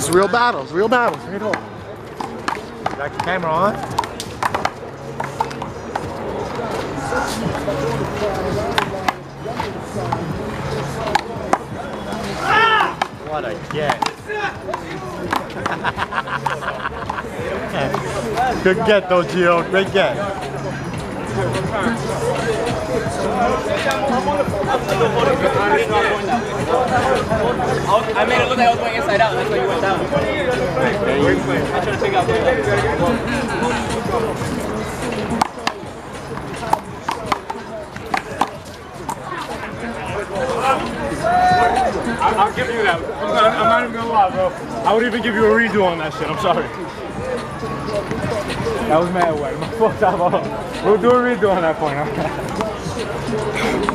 It's real battles, real battles. Right on. Got the camera on? What a get. Good get though, Gio. Great get. I made it look like I was going inside out. That's why you went down. I'm trying to figure out I'll give you that. I'm not even gonna lie, bro. I would even give you a redo on that shit. I'm sorry. That was mad wet. My fault. We'll do a redo on that point.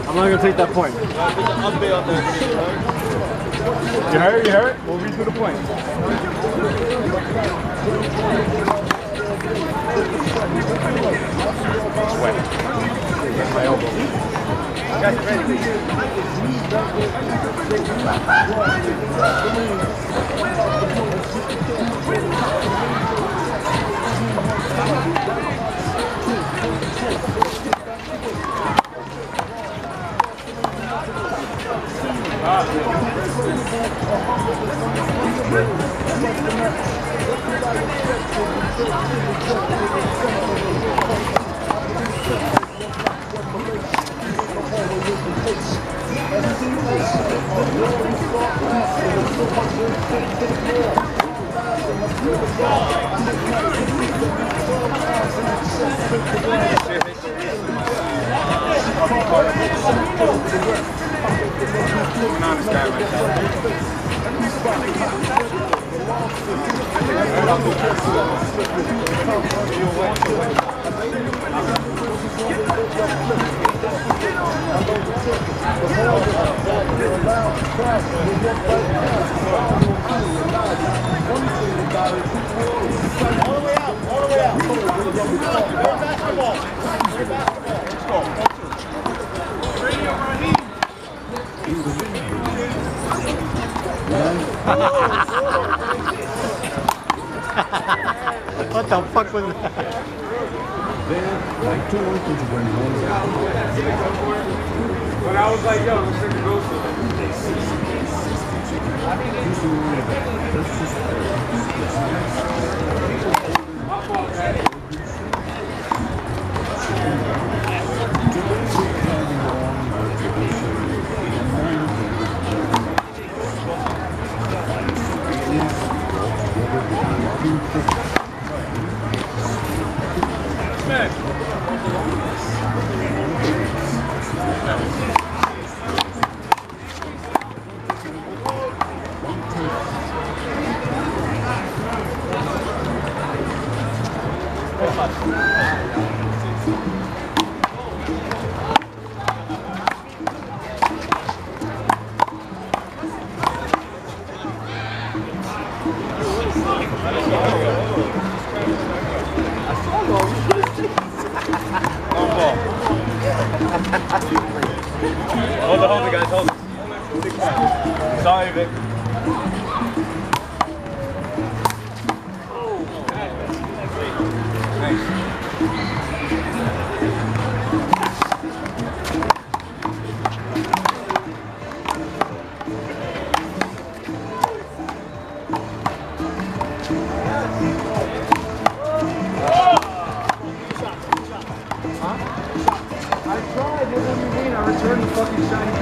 I'm not gonna take that point. You heard it? You heard it? We'll redo the point. Wet. That's my elbow. You guys are ready? What the fuck was that? But I was like, yo, let's take a ghost with my fault, man. Hold it, guys, hold it. Sorry, Vic. Nice. Return the fucking shiny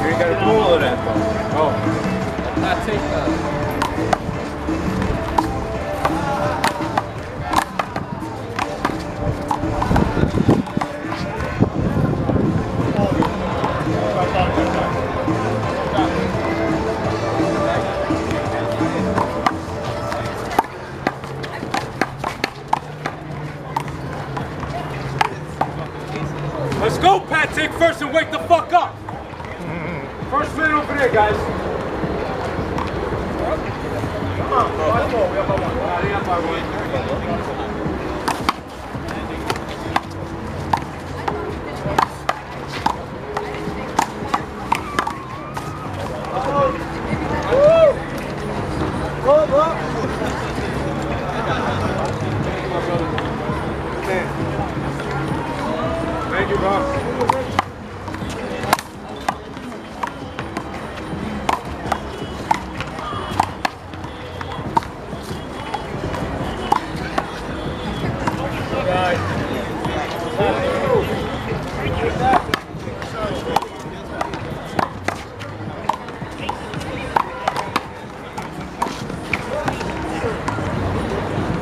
You got a pool of that though. Oh. I take that. Let's go, Pat. Take first and wake the fuck up. First man over there, guys. Thank you, boss.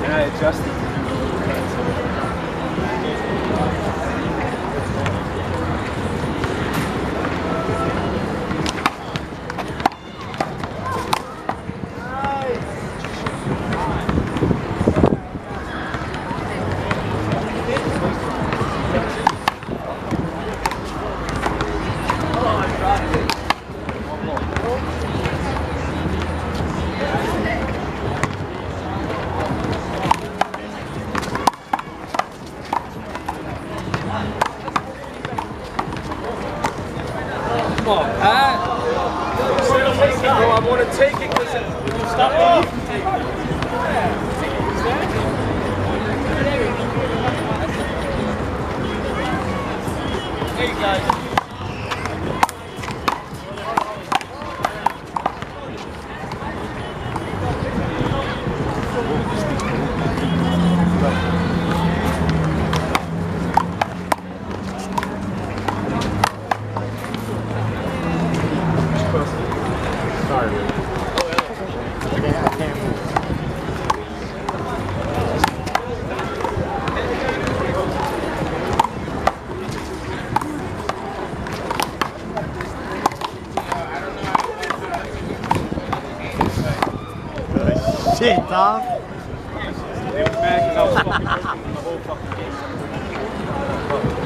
And I adjusted. Come on, Pat. Bro, I want to take it because you stop me. Hey, guys. Sorry. I can't move. Shit, Tom. They was mad because I was fucking working the whole fucking game.